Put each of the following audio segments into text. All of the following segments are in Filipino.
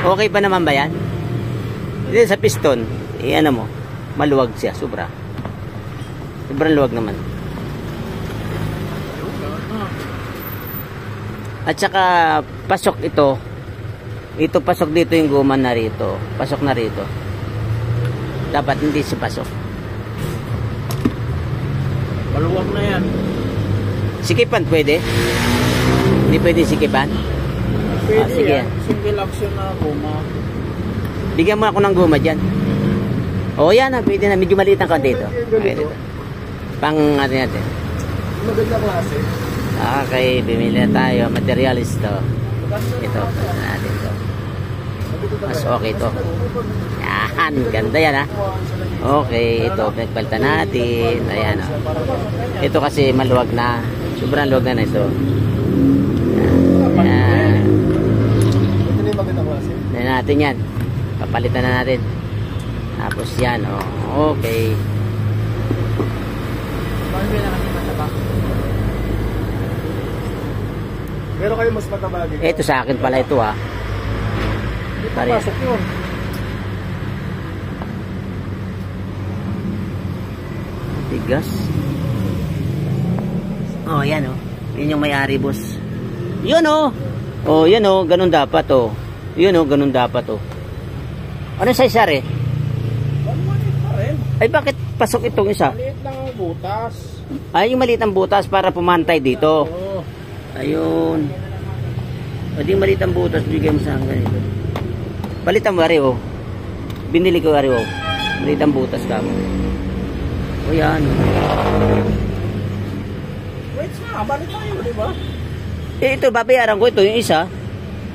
Okay pa naman ba yan? Hindi, sa piston, ano mo, maluwag siya, sobra. Sobrang luwag naman. At saka, pasok ito. Ito, pasok dito yung guma na rito. Pasok na rito. Dapat hindi siya pasok. Maluwag na yan. Sikipan pwede? Hindi pwede sikipan? Pwede sige. yan. Single action na guma. Bigyan mo ako ng guma dyan. O yan na, pwede na. Medyo maliit ang konti ito. Pang natin. Maganda klase. Okay, bimili na tayo. Materialis to. Ito, pwede natin to. Mas okay to. Yan, ganda yan ha. Okay, ito, pinagpalitan natin. Ayan o. Ito kasi maluwag na. Sobrang luwag na ito. Yan. Ito na yung maganda klase. Yan natin yan. Papalitan na natin. Tapos yan o. Okay. Paano ba na kami mataba? Pero kayo mas mataba dito. Ito sa akin pala ito ha. Pasok yun. Tigas. Oh, yan oh. Yun yung may-ari, boss. Yun oh. Oh, yan oh, ganun dapat oh. Yun oh, ganun dapat oh. Ano size sari? Maliit pa rin. Ay, bakit pasok itong isa? Maliit lang ang butas. Ay, yung maliit ang butas para pumantay dito. Oo. Ayun. O di maliit ang butas, bigay mo sa hanggang ito. Balitan mo, Ari oh. Binili ko, Ari oh. Maliit ang butas ka mo. O yan. Wait na, balik tayo, di ba? Eh, ito, babayaran ko ito, yung isa.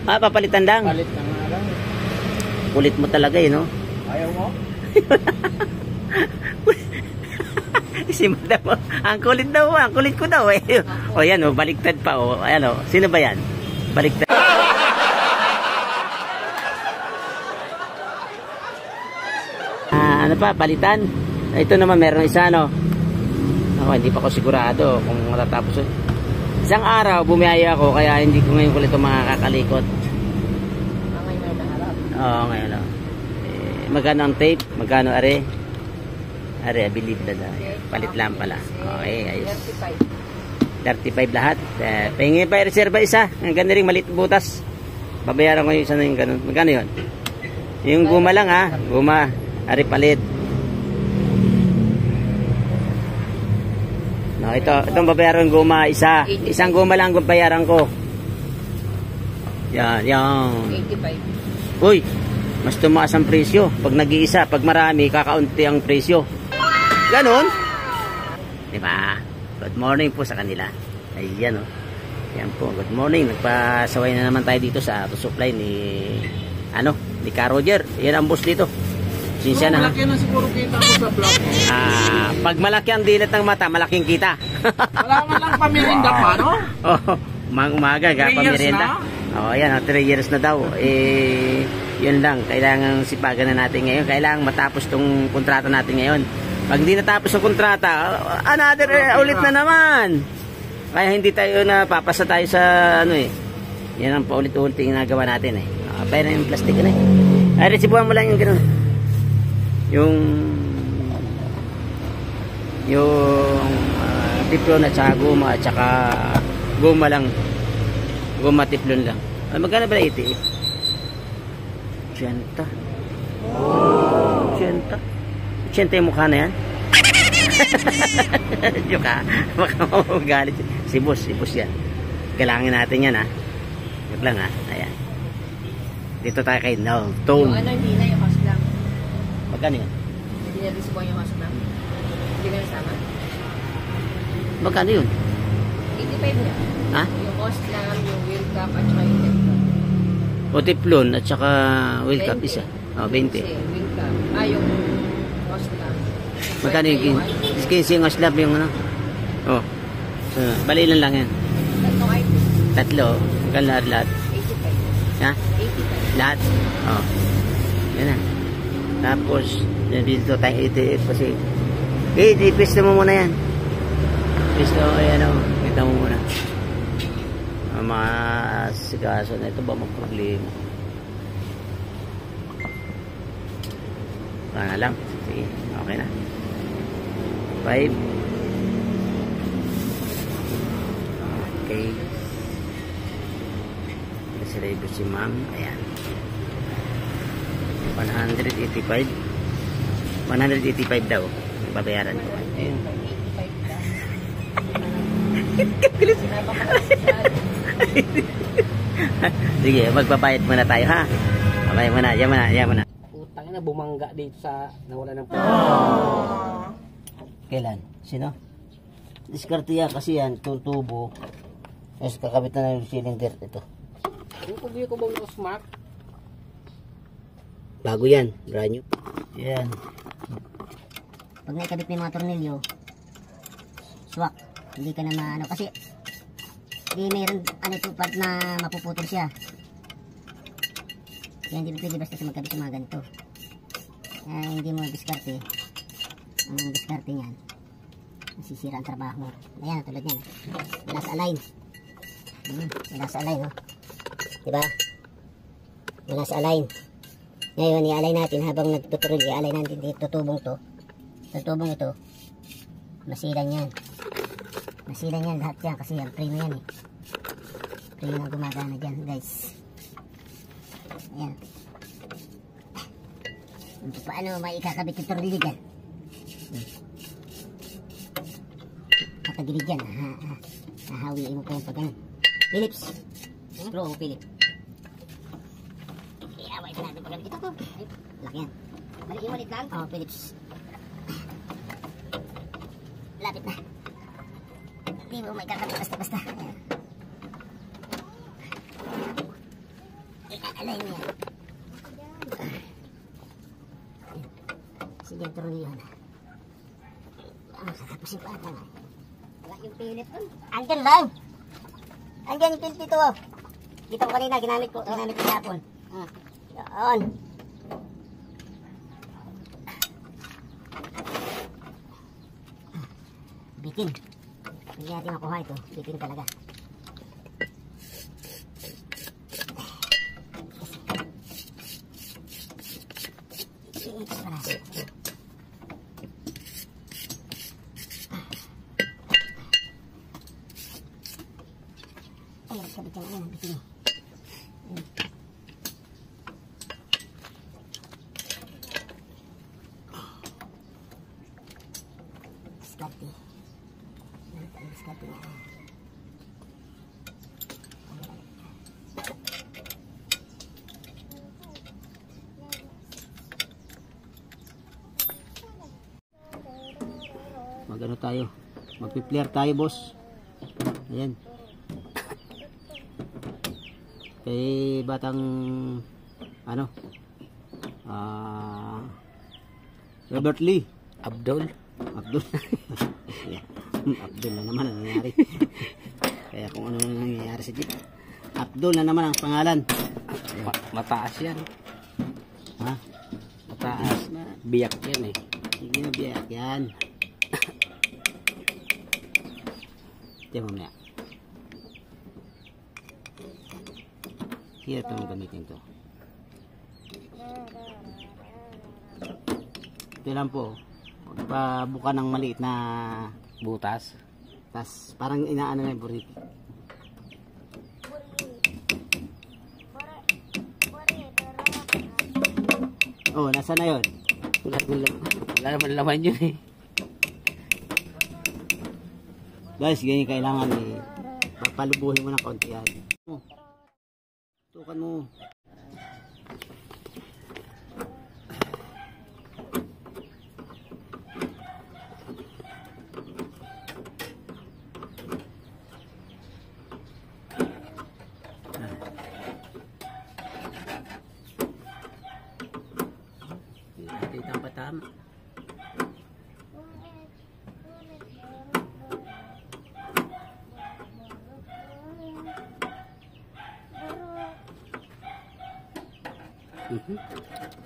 Ah, papalitan lang. Palit na nga lang. Kulit mo talaga eh, no? Ayaw mo? Si madam, ang kulit daw, ang kulit ko daw eh. O yan o, baliktad pa o. Ayan o, sino ba yan? Baliktad. Ano pa, palitan? Ito naman, meron isa no. Ako, hindi pa ko sigurado kung matatapos. Isang araw, bumiyaya ako, kaya hindi ko ngayon kulit itong makakalikot. Ngayon na naharap. Oo, ngayon lang. Magkano ang tape? Magkano are? Are, I believe na palit lang pala. Okay, ayos. 35 lahat. Pahingi pa i-reserva isa. Ang ganda rin, maliit butas. Babayaran ko yung isa na yung ganun. Magkano yun? Yung guma lang ha. Guma. Are, palit. No, itong babayaran guma isa. Isang guma lang ang bayaran ko. Yan, yan. 85. Uy, mas tumaas ang presyo. Pag nag-iisa, pag marami, kakaunti ang presyo. Ganon. Diba? Good morning po sa kanila. Ayan o. Yan po, good morning. Nagpasaway na naman tayo dito sa auto supply ni Ka Roger. Yan ang boss dito. Sinsya na. Malaki na siguro kita mo sa vlog. Pag malaki ang dilat ng mata, malaking kita. Wala man lang pamirinda pa, no? Oh, umaga, 3 years pamirinda. na? Oh, ayan, 3 years na daw. Yun lang, kailangan sipagan na natin ngayon. Kailangan matapos tong kontrata natin ngayon. Pag hindi natapos ang kontrata, another ulit na naman. Kaya hindi tayo napapasa tayo sa yan ang paulit-ulit yung ginagawa natin eh. Pera yung plastic na eh. Ay, resibuhan mo lang yung gano'n. Yung tiplon at saka guma at saka guma lang. Guma tiplon lang. Ay, magkano ba 80? 80. 80 yung mukha na yan. Joke ha. Baka magalit. Si boss yan. Galangin natin yan ha. Joke lang ha. Ayan. Dito tayo kay No Tone. Yung hindi na yung cost lang. Magkano yan? Hindi na dispo yung cost lang. Hindi na nasama. Magkano yun? 85 na. Ha? Yung cost lang, yung wheel cap at saka yung templon. O tiplon at saka wheel cap 20. isa. O, 20. Kasi wheel cap. Yung cost lang. Magkano yung 15 yung slab yung ano? O. So, bali lang yan. Tatlong item. Tatlo. Magkano lahat? 85. Ha? 85. Lahat? O. Yan na. Tapos, dito tayo 88 kasi. Pista mo muna yan. Pista mo, ayan o. Kita mo muna. Ang mga sikaso na ito ba mag-problema? Wala na lang. Sige, okay na. 5. Okay. Kasi labor si ma'am. Ayan. 185. 185 daw. Babayaran ko. Ayun. Sige, magbabayad muna tayo ha. Okay muna, yan muna. Putang na, bumangga dito sa nawala ng Kailan? Sino? Diskarte yan kasi yan, itong tubo. Tapos kakabit na yung cylinder ito. Yung kubi ko bang smart? Bago yan, brand new. Yan. Pag naikabit mo yung mga tornilyo, swak. Hindi ka na maano kasi hindi mayroon ano ito part na mapuputol siya. Kaya hindi pwede basta sa magkabit yung mga ganito. Kaya hindi mo diskarte. Ang diskarte niyan, masisira ang trabaho mo. Ayan, tulad niyan. Wala sa align. Wala sa align, no? Diba? Wala sa align. Ngayon, i-align natin habang nagtutuloy. I-align natin dito tubong to. Sa tubong ito, masilan yan. Masilan yan lahat yan kasi yan, frame yan eh. Frame ang gumagana dyan, guys. Ayan. Paano maikakabit yung tornilyo dyan? Katagilid yan. Hahawiin mo pa yung pagano. Philips. Screw mo, Philips. Iaway sa natin pagano. Ito po. Laki yan. Balik yung ulit lang. Oh, Philips. Lapit na. Hindi mo maikakabit basta-basta. Ayan. Alay mo yan. Sige, tornilyo na. Tapos yung pata nga. Wala yung pilit doon. Andyan lang. Andyan yung pilit dito. Dito ko kanina, ginamit ko hapon. Doon. Bitin. Hindi natin makuha ito. Bitin talaga. Ito para sa ayan, kabit yan. Ayan, bitin. Diskarte. Diskarte na. Magano tayo? Magpi-flare tayo, boss. Ayan. Kay batang ano? Robert Lee. Abdul. Abdul na naman ang nangyari. Kaya kung ano na nangyayari sa jeep. Abdul na naman ang pangalan. Mataas yan. Ha? Mataas na. Biyak yan eh. Sige na, biyak yan. Tiyan mo maya. Hirap naman gamitin to. Ito lang po. Pagpabuka ng maliit na Butas. tas parang inaano na yung burrito. Oh, nasa na yun? Wala naman laman yun eh. Guys, ganyan kailangan eh. Papalubuhin mo ng konti yan. Tukan mo. Kita ang patama.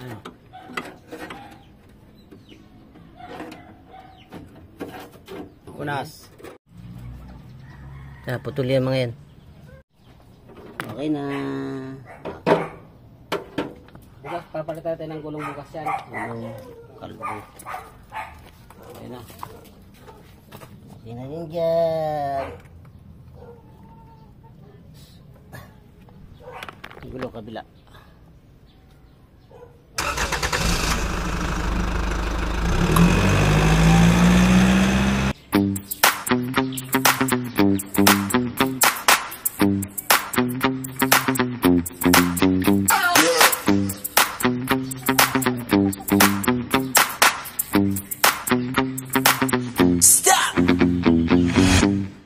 Ano? Kunas. Putol yan mga yan. Okay na. Bukas, papalitan natin ng gulong bukas yan. Gulong kalbo. Ayun na. Yan na rin dyan. Gulo kabila.